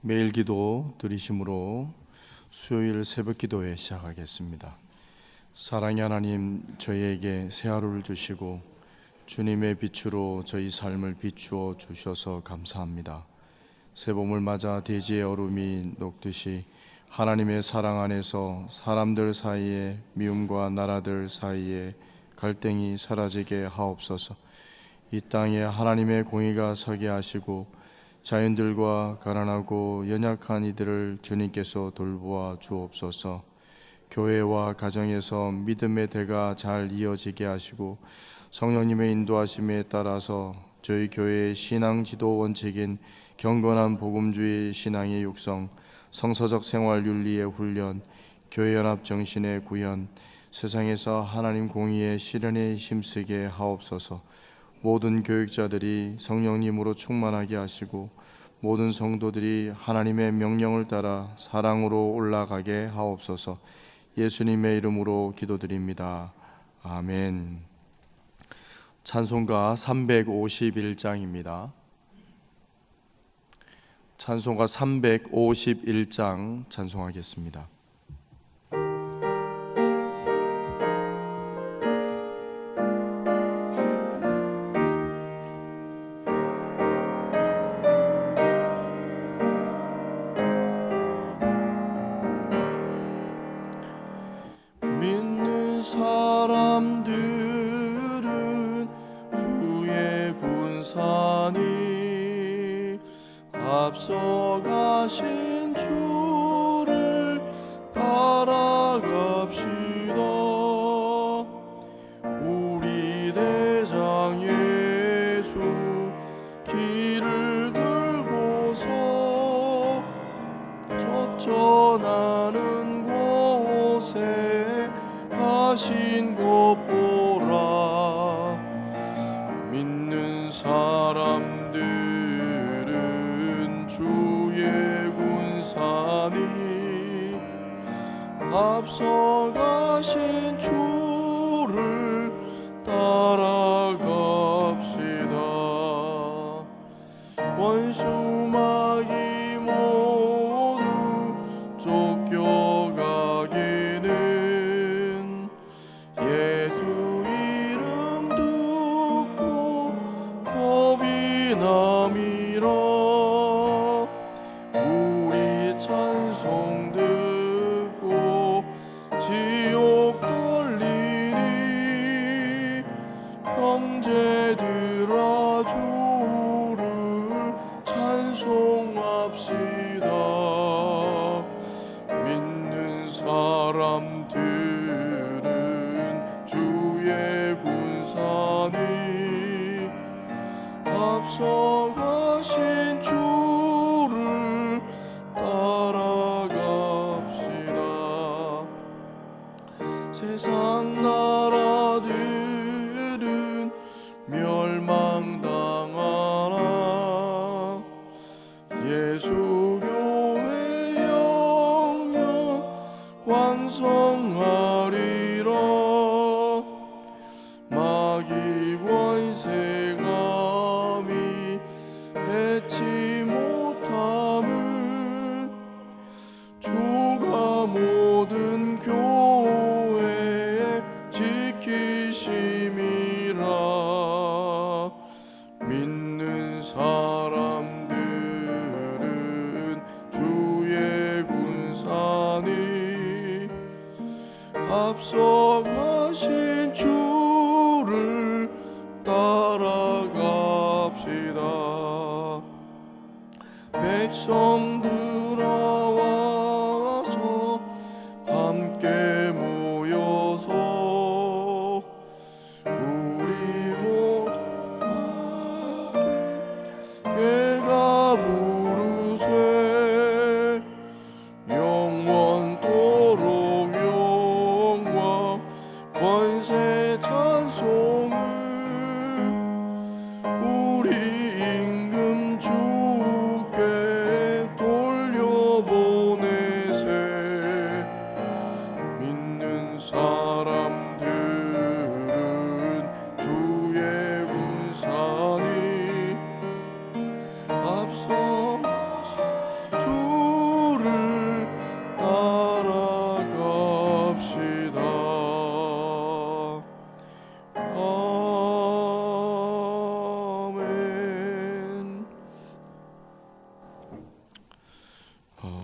매일 기도 들으심으로 수요일 새벽 기도회 시작하겠습니다. 사랑의 하나님, 저희에게 새 하루를 주시고 주님의 빛으로 저희 삶을 비추어 주셔서 감사합니다. 새봄을 맞아 대지의 얼음이 녹듯이 하나님의 사랑 안에서 사람들 사이에 미움과 나라들 사이에 갈등이 사라지게 하옵소서. 이 땅에 하나님의 공의가 서게 하시고 자연들과 가난하고 연약한 이들을 주님께서 돌보아 주옵소서. 교회와 가정에서 믿음의 대가 잘 이어지게 하시고 성령님의 인도하심에 따라서 저희 교회의 신앙 지도 원칙인 경건한 복음주의 신앙의 육성, 성서적 생활 윤리의 훈련, 교회 연합 정신의 구현, 세상에서 하나님 공의의 실현에 힘쓰게 하옵소서. 모든 교육자들이 성령님으로 충만하게 하시고 모든 성도들이 하나님의 명령을 따라 사랑으로 올라가게 하옵소서. 예수님의 이름으로 기도드립니다. 아멘. 찬송가 351장입니다. 찬송가 351장 찬송하겠습니다. 믿는 사람들은 주의 군사니 앞서가신 주를 따라갑시다. 우리 대장 예수 길을 들고서 쫓겨나는 곳에 가신 것 보라. 믿는 사람들은 주의 군사니 앞서가신 주를 따라갑시다. 원수마귀 모두 쫓겨가기는 예수 이름 듣고 겁이 남이라. 우리 찬송 듣고 지옥 떨리니 형제들아 주를 찬송합시다. 믿는 사람들은 주의 군사니 앞서가신 주를 따라갑시다. 세상 나라들은 멸망당하나 예수 교회 영영 왕성하리라. 마귀 권세감이 해치 못함은 주가 모든 교회에 지키심이라. 믿는 사람들은 주의 군사니 앞서가신 주를 따라갑시다. 백성들아 와서 함께 모여서 우리 모두 함께 괴가 부르세. 영원토록 영광 권세 찬송을 우리 임금 주께 돌려보내세. 믿는 사람들은 주의 군사니 앞서 주를 따라갑시다. 아멘.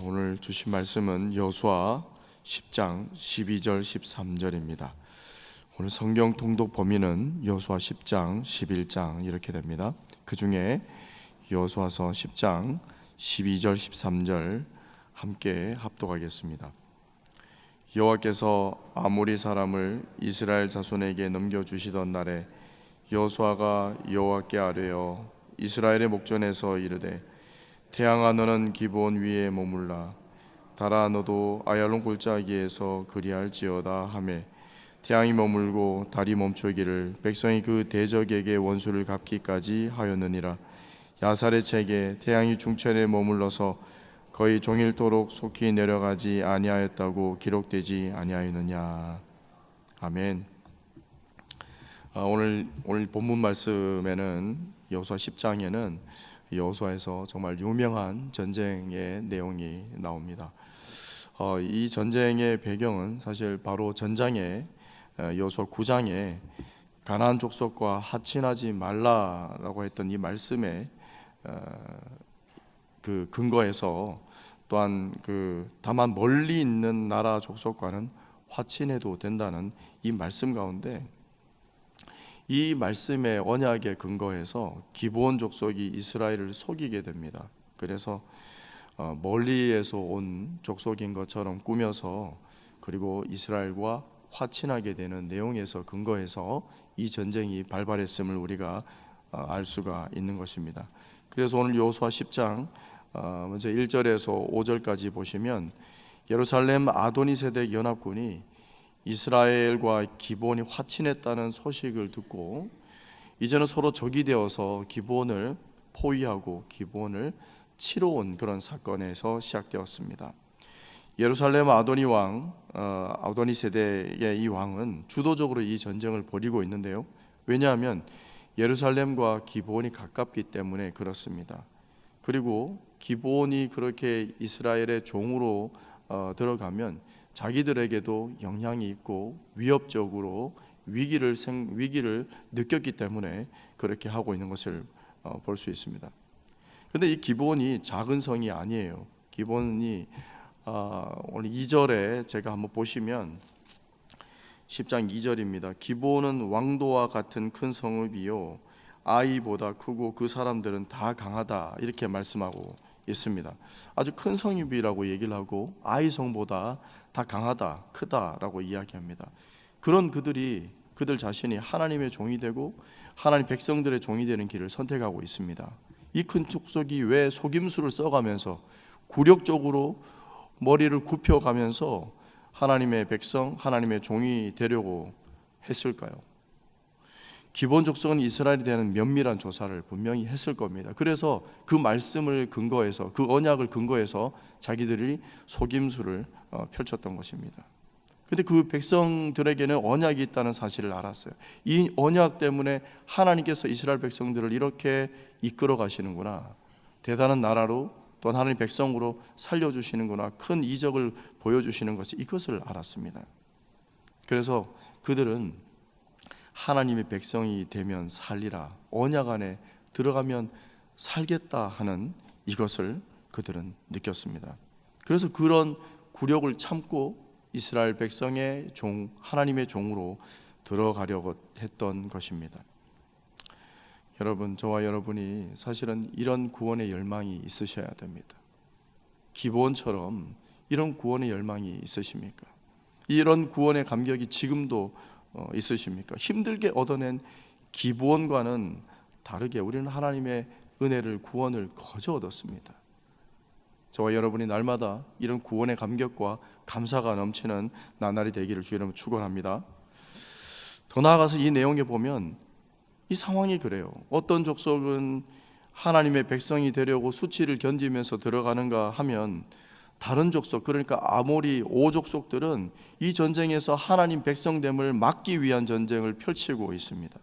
오늘 주신 말씀은 여호수아 10장 12절 13절입니다. 오늘 성경 통독 범위는 여호수아 10장 11장 이렇게 됩니다. 그 중에 여호수아서 10장 12절 13절 함께 합독하겠습니다. 여호와께서 아모리 사람을 이스라엘 자손에게 넘겨주시던 날에 여호수아가 여호와께 아뢰어 이스라엘의 목전에서 이르되 태양아 너는 기브온 위에 머물라 달아 너도 아얄론 골짜기에서 그리할지어다 하매 태양이 머물고 달이 멈추기를 백성이 그 대적에게 원수를 갚기까지 하였느니라. 야살의 책에 태양이 중천에 머물러서 거의 종일토록 속히 내려가지 아니하였다고 기록되지 아니하였느냐. 아멘. 오늘 본문 말씀에는 여호수아 10장에는 여호수아에서 정말 유명한 전쟁의 내용이 나옵니다. 이 전쟁의 배경은 사실 바로 전장에 여호수아 9장에 가나안 족속과 하친하지 말라라고 했던 이 말씀에 그 근거에서 또한 다만 멀리 있는 나라 족속과는 화친해도 된다는 이 말씀 가운데 이 말씀의 언약에 근거해서 기브온 족속이 이스라엘을 속이게 됩니다. 그래서 멀리에서 온 족속인 것처럼 꾸며서 그리고 이스라엘과 화친하게 되는 내용에서 근거해서 이 전쟁이 발발했음을 우리가 알 수가 있는 것입니다. 그래서 오늘 여호수아 10장 먼저 1절에서 5절까지 보시면 예루살렘 아도니세덱 연합군이 이스라엘과 기브온이 화친했다는 소식을 듣고 이제는 서로 적이 되어서 기브온을 포위하고 기브온을 치러 온 그런 사건에서 시작되었습니다. 예루살렘 아도니세덱의 이 왕은 주도적으로 이 전쟁을 벌이고 있는데요. 왜냐하면 예루살렘과 기브온이 가깝기 때문에 그렇습니다. 그리고 기브온이 그렇게 이스라엘의 종으로 들어가면 자기들에게도 영향이 있고 위협적으로 위기를 느꼈기 때문에 그렇게 하고 있는 것을 볼 수 있습니다. 그런데 이 기브온이 작은 성이 아니에요. 기브온이 오늘 2절에 제가 한번 보시면 10장 2절입니다. 기브온은 왕도와 같은 큰 성읍이요 아이보다 크고 그 사람들은 다 강하다 이렇게 말씀하고 있습니다. 아주 큰 성읍이라고 얘기를 하고 아이 성보다 다 강하다 크다라고 이야기합니다. 그런 그들 자신이 하나님의 종이 되고 하나님 백성들의 종이 되는 길을 선택하고 있습니다. 이 큰 족속이 왜 속임수를 써가면서 굴욕적으로 머리를 굽혀가면서 하나님의 백성, 하나님의 종이 되려고 했을까요? 기브온 족속은 이스라엘에 대한 면밀한 조사를 분명히 했을 겁니다. 그래서 그 말씀을 근거해서 그 언약을 근거해서 자기들이 속임수를 펼쳤던 것입니다. 그런데 그 백성들에게는 언약이 있다는 사실을 알았어요. 이 언약 때문에 하나님께서 이스라엘 백성들을 이렇게 이끌어 가시는구나, 대단한 나라로 또 하나님의 백성으로 살려주시는구나, 큰 이적을 보여주시는 것이 이것을 알았습니다. 그래서 그들은 하나님의 백성이 되면 살리라, 언약 안에 들어가면 살겠다 하는 이것을 그들은 느꼈습니다. 그래서 그런 굴욕을 참고 이스라엘 백성의 종, 하나님의 종으로 들어가려고 했던 것입니다. 여러분, 저와 여러분이 사실은 이런 구원의 열망이 있으셔야 됩니다. 기브온처럼 이런 구원의 열망이 있으십니까? 이런 구원의 감격이 지금도 있으십니까? 힘들게 얻어낸 기브온과는 다르게 우리는 하나님의 은혜를, 구원을 거저 얻었습니다. 저와 여러분이 날마다 이런 구원의 감격과 감사가 넘치는 나날이 되기를 주 이름으로 축원합니다. 더 나아가서 이 내용에 보면 이 상황이 그래요. 어떤 족속은 하나님의 백성이 되려고 수치를 견디면서 들어가는가 하면 다른 족속, 그러니까 아모리 5족속들은 이 전쟁에서 하나님 백성됨을 막기 위한 전쟁을 펼치고 있습니다.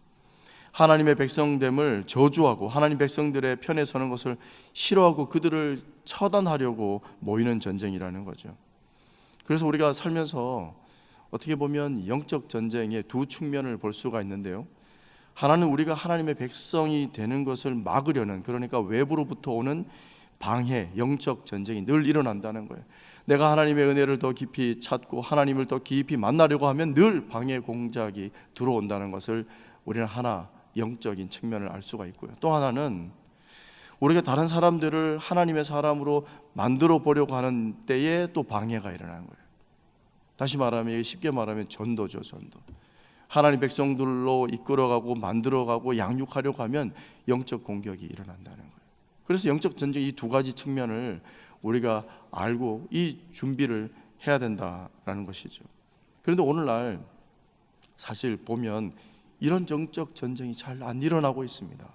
하나님의 백성됨을 저주하고 하나님 백성들의 편에 서는 것을 싫어하고 그들을 처단하려고 모이는 전쟁이라는 거죠. 그래서 우리가 살면서 어떻게 보면 영적 전쟁의 두 측면을 볼 수가 있는데요. 하나는 우리가 하나님의 백성이 되는 것을 막으려는, 그러니까 외부로부터 오는 방해, 영적 전쟁이 늘 일어난다는 거예요. 내가 하나님의 은혜를 더 깊이 찾고 하나님을 더 깊이 만나려고 하면 늘 방해 공작이 들어온다는 것을 우리는 하나 영적인 측면을 알 수가 있고요. 또 하나는 우리가 다른 사람들을 하나님의 사람으로 만들어 보려고 하는 때에 또 방해가 일어나는 거예요. 다시 말하면, 쉽게 말하면 전도죠, 전도. 하나님 백성들로 이끌어가고 만들어가고 양육하려고 하면 영적 공격이 일어난다는 거예요. 그래서 영적 전쟁 이 두 가지 측면을 우리가 알고 이 준비를 해야 된다라는 것이죠. 그런데 오늘날 사실 보면 이런 영적 전쟁이 잘 안 일어나고 있습니다.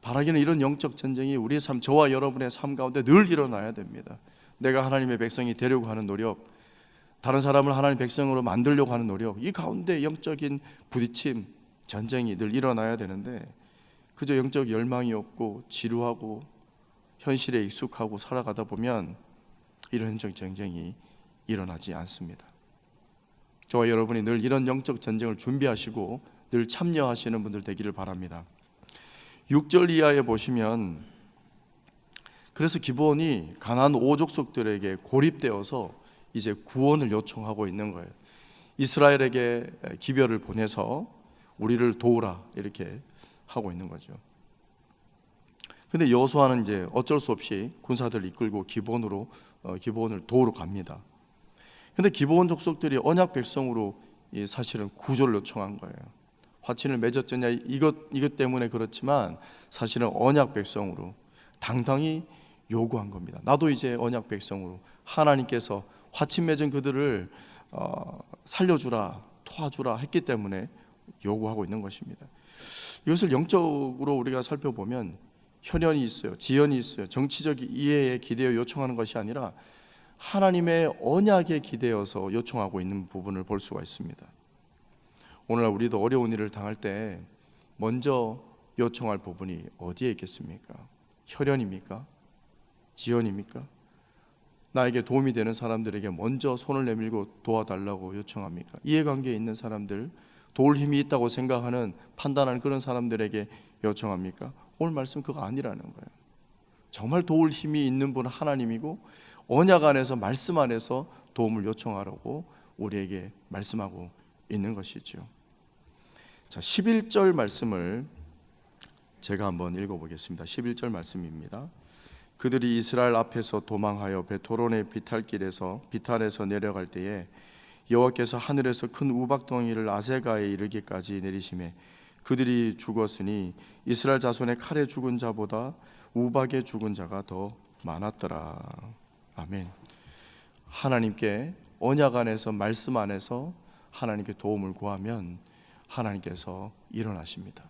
바라기는 이런 영적 전쟁이 우리의 삶, 저와 여러분의 삶 가운데 늘 일어나야 됩니다. 내가 하나님의 백성이 되려고 하는 노력, 다른 사람을 하나님의 백성으로 만들려고 하는 노력, 이 가운데 영적인 부딪힘, 전쟁이 늘 일어나야 되는데 그저 영적 열망이 없고 지루하고 현실에 익숙하고 살아가다 보면 이런 영적 전쟁이 일어나지 않습니다. 저와 여러분이 늘 이런 영적 전쟁을 준비하시고 늘 참여하시는 분들 되기를 바랍니다. 6절 이하에 보시면, 그래서 기브온이 가나안 5족속들에게 고립되어서 이제 구원을 요청하고 있는 거예요. 이스라엘에게 기별을 보내서 우리를 도우라 이렇게 하고 있는 거죠. 근데 여호수아는 이제 어쩔 수 없이 군사들을 이끌고 기브온을 도우러 갑니다. 근데 기브온 족속들이 언약 백성으로 사실은 구조를 요청한 거예요. 화친을 맺었느냐 이것 때문에 그렇지만 사실은 언약 백성으로 당당히 요구한 겁니다. 나도 이제 언약 백성으로 하나님께서 화친 맺은 그들을 살려주라, 도와주라 했기 때문에 요구하고 있는 것입니다. 이것을 영적으로 우리가 살펴보면 혈연이 있어요, 지연이 있어요. 정치적 이해에 기대어 요청하는 것이 아니라 하나님의 언약에 기대어서 요청하고 있는 부분을 볼 수가 있습니다. 오늘날 우리도 어려운 일을 당할 때 먼저 요청할 부분이 어디에 있겠습니까? 혈연입니까? 지연입니까? 나에게 도움이 되는 사람들에게 먼저 손을 내밀고 도와달라고 요청합니까? 이해관계에 있는 사람들, 도울 힘이 있다고 생각하는, 판단하는 그런 사람들에게 요청합니까? 오늘 말씀 그거 아니라는 거예요. 정말 도울 힘이 있는 분은 하나님이고 언약 안에서, 말씀 안에서 도움을 요청하라고 우리에게 말씀하고 있는 것이죠. 자, 11절 말씀을 제가 한번 읽어보겠습니다. 11절 말씀입니다. 그들이 이스라엘 앞에서 도망하여 베토론의 비탈에서 내려갈 때에 여호와께서 하늘에서 큰 우박덩이를 아세가에 이르기까지 내리시매 그들이 죽었으니 이스라엘 자손의 칼에 죽은 자보다 우박에 죽은 자가 더 많았더라. 아멘. 하나님께 언약 안에서, 말씀 안에서 하나님께 도움을 구하면 하나님께서 일어나십니다.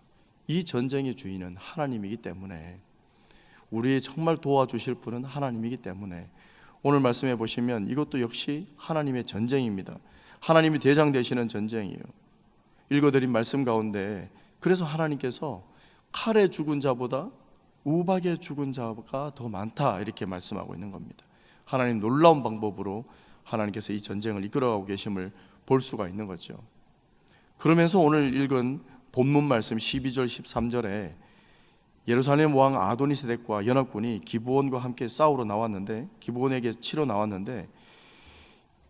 이 전쟁의 주인은 하나님이기 때문에, 우리 정말 도와주실 분은 하나님이기 때문에 오늘 말씀해 보시면 이것도 역시 하나님의 전쟁입니다. 하나님이 대장 되시는 전쟁이에요. 읽어드린 말씀 가운데 그래서 하나님께서 칼에 죽은 자보다 우박에 죽은 자가 더 많다 이렇게 말씀하고 있는 겁니다. 하나님 놀라운 방법으로 하나님께서 이 전쟁을 이끌어가고 계심을 볼 수가 있는 거죠. 그러면서 오늘 읽은 본문 말씀 12절 13절에 예루살렘 왕 아도니세덱과 연합군이 기브온과 함께 싸우러 나왔는데, 기브온에게 치러 나왔는데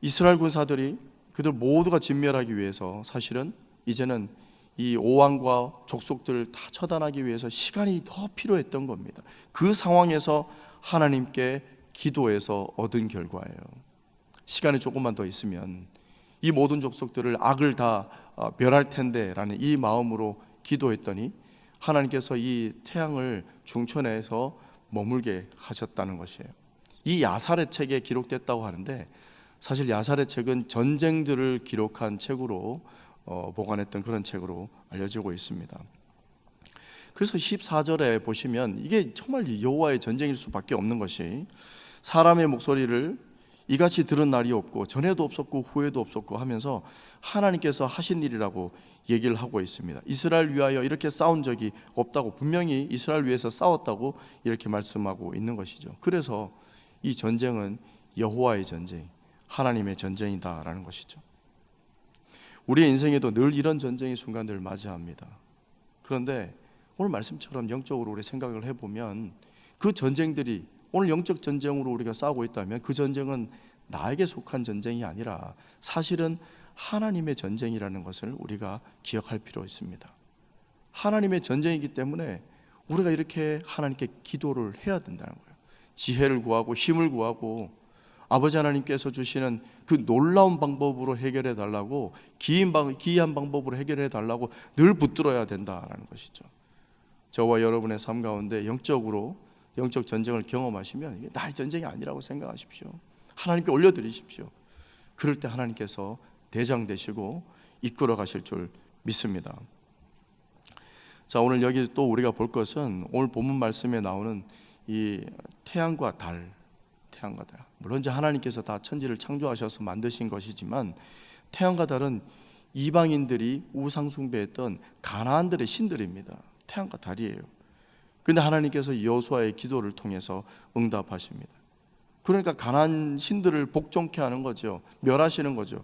이스라엘 군사들이 그들 모두가 진멸하기 위해서 사실은 이제는 이 오왕과 족속들을 다 처단하기 위해서 시간이 더 필요했던 겁니다. 그 상황에서 하나님께 기도해서 얻은 결과예요. 시간이 조금만 더 있으면 이 모든 족속들을 악을 다 멸할 텐데 라는 이 마음으로 기도했더니 하나님께서 이 태양을 중천에서 머물게 하셨다는 것이에요. 이 야살의 책에 기록됐다고 하는데 사실 야살의 책은 전쟁들을 기록한 책으로 보관했던 그런 책으로 알려지고 있습니다. 그래서 14절에 보시면 이게 정말 여호와의 전쟁일 수밖에 없는 것이, 사람의 목소리를 이같이 들은 날이 없고 전에도 없었고 후에도 없었고 하면서 하나님께서 하신 일이라고 얘기를 하고 있습니다. 이스라엘 위하여 이렇게 싸운 적이 없다고, 분명히 이스라엘 위해서 싸웠다고 이렇게 말씀하고 있는 것이죠. 그래서 이 전쟁은 여호와의 전쟁, 하나님의 전쟁이다라는 것이죠. 우리의 인생에도 늘 이런 전쟁의 순간들을 맞이합니다. 그런데 오늘 말씀처럼 영적으로 우리 생각을 해보면 그 전쟁들이 오늘 영적 전쟁으로 우리가 싸우고 있다면 그 전쟁은 나에게 속한 전쟁이 아니라 사실은 하나님의 전쟁이라는 것을 우리가 기억할 필요 있습니다. 하나님의 전쟁이기 때문에 우리가 이렇게 하나님께 기도를 해야 된다는 거예요. 지혜를 구하고 힘을 구하고 아버지 하나님께서 주시는 그 놀라운 방법으로 해결해 달라고, 기이한 방법으로 해결해 달라고 늘 붙들어야 된다라는 것이죠. 저와 여러분의 삶 가운데 영적 전쟁을 경험하시면 이게 나의 전쟁이 아니라고 생각하십시오. 하나님께 올려드리십시오. 그럴 때 하나님께서 대장 되시고 이끌어 가실 줄 믿습니다. 자, 오늘 여기 또 우리가 볼 것은 오늘 본문 말씀에 나오는 이 태양과 달. 물론 이제 하나님께서 다 천지를 창조하셔서 만드신 것이지만 태양과 달은 이방인들이 우상 숭배했던 가나안들의 신들입니다. 태양과 달이에요. 그런데 하나님께서 여호수아의 기도를 통해서 응답하십니다. 그러니까 가나안 신들을 복종케 하는 거죠. 멸하시는 거죠.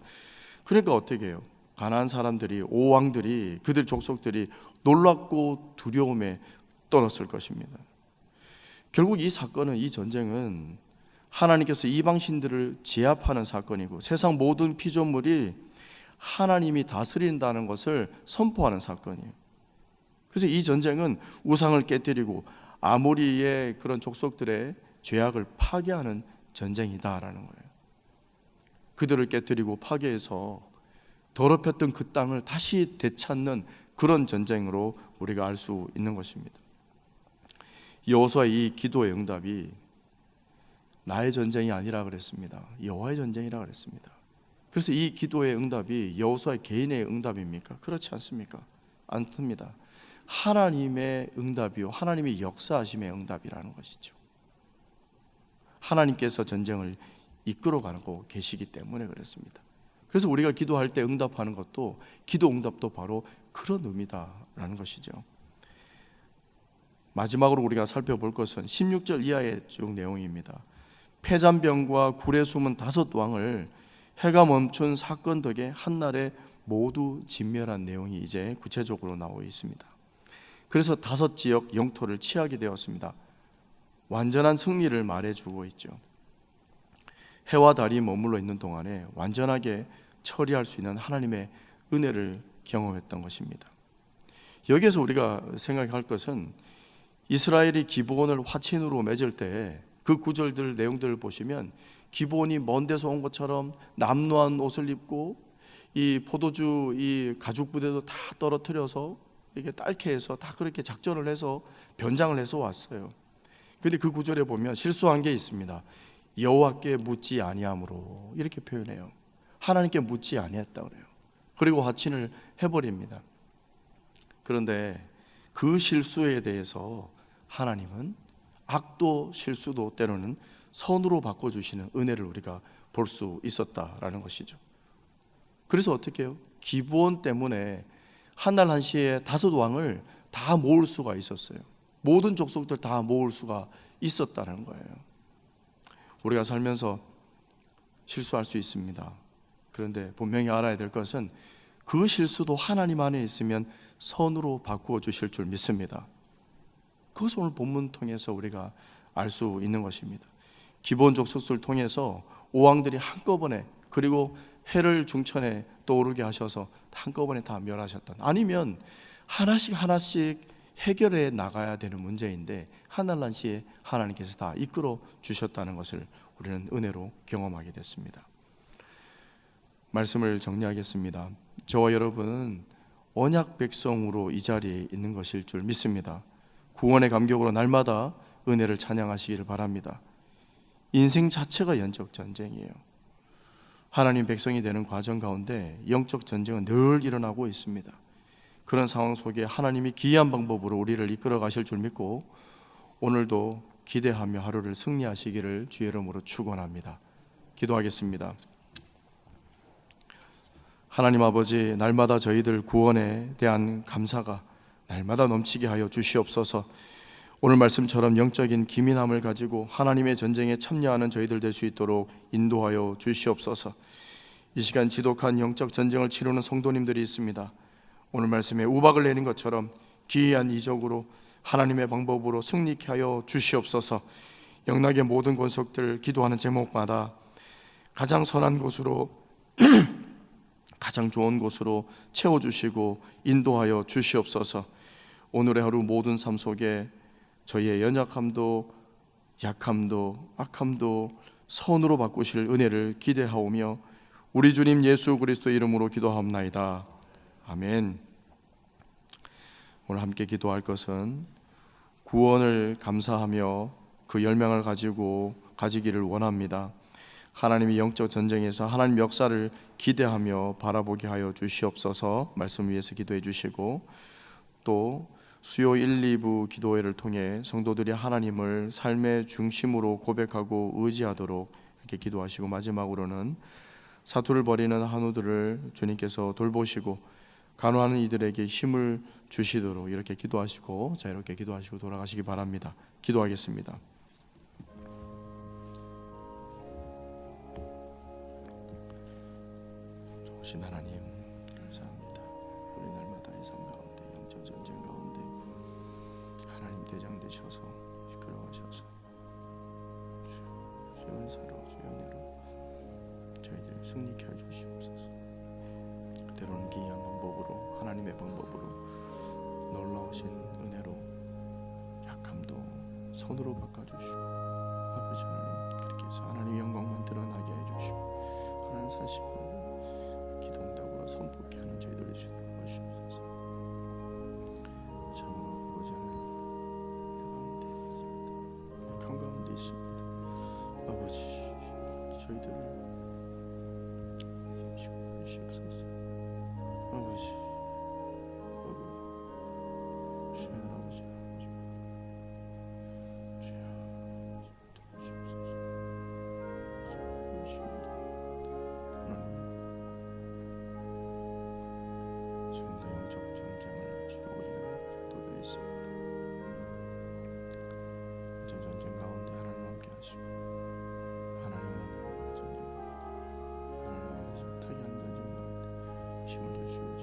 그러니까 어떻게 해요? 가나안 사람들이, 오왕들이, 그들 족속들이 놀랍고 두려움에 떨었을 것입니다. 결국 이 사건은, 이 전쟁은 하나님께서 이방 신들을 제압하는 사건이고 세상 모든 피조물이 하나님이 다스린다는 것을 선포하는 사건이에요. 그래서 이 전쟁은 우상을 깨뜨리고 아모리의 그런 족속들의 죄악을 파괴하는 전쟁이다라는 거예요. 그들을 깨뜨리고 파괴해서 더럽혔던 그 땅을 다시 되찾는 그런 전쟁으로 우리가 알 수 있는 것입니다. 여호수아의 이 기도의 응답이 나의 전쟁이 아니라 그랬습니다. 여호와의 전쟁이라 그랬습니다. 그래서 이 기도의 응답이 여호수아의 개인의 응답입니까? 그렇지 않습니까? 않습니다. 하나님의 응답이요, 하나님의 역사하심의 응답이라는 것이죠. 하나님께서 전쟁을 이끌어가고 계시기 때문에 그렇습니다. 그래서 우리가 기도할 때 응답하는 것도, 기도 응답도 바로 그런 의미다라는 것이죠. 마지막으로 우리가 살펴볼 것은 16절 이하의 쭉 내용입니다. 폐잔병과 굴에 숨은 5왕을 해가 멈춘 사건 덕에 한날에 모두 진멸한 내용이 이제 구체적으로 나오고 있습니다. 그래서 5지역 영토를 취하게 되었습니다. 완전한 승리를 말해주고 있죠. 해와 달이 머물러 있는 동안에 완전하게 처리할 수 있는 하나님의 은혜를 경험했던 것입니다. 여기에서 우리가 생각할 것은 이스라엘이 기브온을 화친으로 맺을 때 그 구절들 내용들을 보시면 기브온이 먼 데서 온 것처럼 남루한 옷을 입고 이 포도주 이 가죽 부대도 다 떨어뜨려서 이게 딸게 해서 다 그렇게 작전을 해서 변장을 해서 왔어요. 근데 그 구절에 보면 실수한 게 있습니다. 여호와께 묻지 아니함으로 이렇게 표현해요. 하나님께 묻지 아니했다 그래요. 그리고 화친을 해버립니다. 그런데 그 실수에 대해서 하나님은 악도 실수도 때로는 선으로 바꿔주시는 은혜를 우리가 볼 수 있었다라는 것이죠. 그래서 어떻게 해요? 기브온 때문에 한날 한시에 5왕을 다 모을 수가 있었어요. 모든 족속들 다 모을 수가 있었다는 거예요. 우리가 살면서 실수할 수 있습니다. 그런데 분명히 알아야 될 것은 그 실수도 하나님 안에 있으면 선으로 바꾸어 주실 줄 믿습니다. 그것을 오늘 본문 통해서 우리가 알 수 있는 것입니다. 기브온 족속을 통해서 오왕들이 한꺼번에, 그리고 해를 중천에 떠오르게 하셔서 한꺼번에 다 멸하셨던, 아니면 하나씩 해결해 나가야 되는 문제인데 한날한시에 하나님께서 다 이끌어 주셨다는 것을 우리는 은혜로 경험하게 됐습니다. 말씀을 정리하겠습니다. 저와 여러분은 언약 백성으로 이 자리에 있는 것일 줄 믿습니다. 구원의 감격으로 날마다 은혜를 찬양하시기를 바랍니다. 인생 자체가 영적 전쟁이에요. 하나님 백성이 되는 과정 가운데 영적 전쟁은 늘 일어나고 있습니다. 그런 상황 속에 하나님이 기이한 방법으로 우리를 이끌어 가실 줄 믿고 오늘도 기대하며 하루를 승리하시기를 주의 이름으로 축원합니다. 기도하겠습니다. 하나님 아버지, 날마다 저희들 구원에 대한 감사가 날마다 넘치게 하여 주시옵소서. 오늘 말씀처럼 영적인 기민함을 가지고 하나님의 전쟁에 참여하는 저희들 될 수 있도록 인도하여 주시옵소서. 이 시간 지독한 영적 전쟁을 치르는 성도님들이 있습니다. 오늘 말씀에 우박을 내린 것처럼 기이한 이적으로 하나님의 방법으로 승리케 하여 주시옵소서. 영락의 모든 권속들 기도하는 제목마다 가장 선한 곳으로 가장 좋은 곳으로 채워주시고 인도하여 주시옵소서. 오늘의 하루 모든 삶 속에 저희의 연약함도 약함도 악함도 선으로 바꾸실 은혜를 기대하오며 우리 주님 예수 그리스도 이름으로 기도하옵나이다. 아멘. 오늘 함께 기도할 것은 구원을 감사하며 그 열망을 가지기를 원합니다. 하나님이 영적 전쟁에서 하나님 역사를 기대하며 바라보게 하여 주시옵소서. 말씀 위에서 기도해 주시고, 또 수요 1, 2부 기도회를 통해 성도들이 하나님을 삶의 중심으로 고백하고 의지하도록 이렇게 기도하시고, 마지막으로는 사투를 벌이는 한우들을 주님께서 돌보시고 간호하는 이들에게 힘을 주시도록 이렇게 기도하시고, 자, 이렇게 기도하시고 돌아가시기 바랍니다. 기도하겠습니다. 좋으신 하나님, 감사합니다. 우리 날마다 이 삶 가운데 영적 전쟁 가운데 하나님 대장 되셔서 이끌어가셔서 주의 은사로 주의 은혜로 저희들 승리케 해 주시옵소서. 때로는 기이한 방법으로, 하나님의 방법으로, 놀라우신 은혜로 약함도 선으로 바꿔주시고, 아버지 하나님, 그렇게 해서 하나님의 영광만 드러나게 해주시고 하나님 사실을 기도응답으로 선포케 하는 저희들의 주님 도와주시옵소서. 참으로 아버지 하나님, 내 가운데 있습니다. 약한 가운데 있습니다. 아버지, 저희들을 주시옵소서. 아버지, 주여 아버지, 주여 도와주옵소서. 하나님, 지금도 영적 전쟁을 치르고 있는 성도들이 있습니다. 영적 전쟁 가운데 하나님 함께 하시고, 하나님만으로 전쟁 가운데, 하나님 안에서 타기 하는 전쟁 가운데 힘을 주시고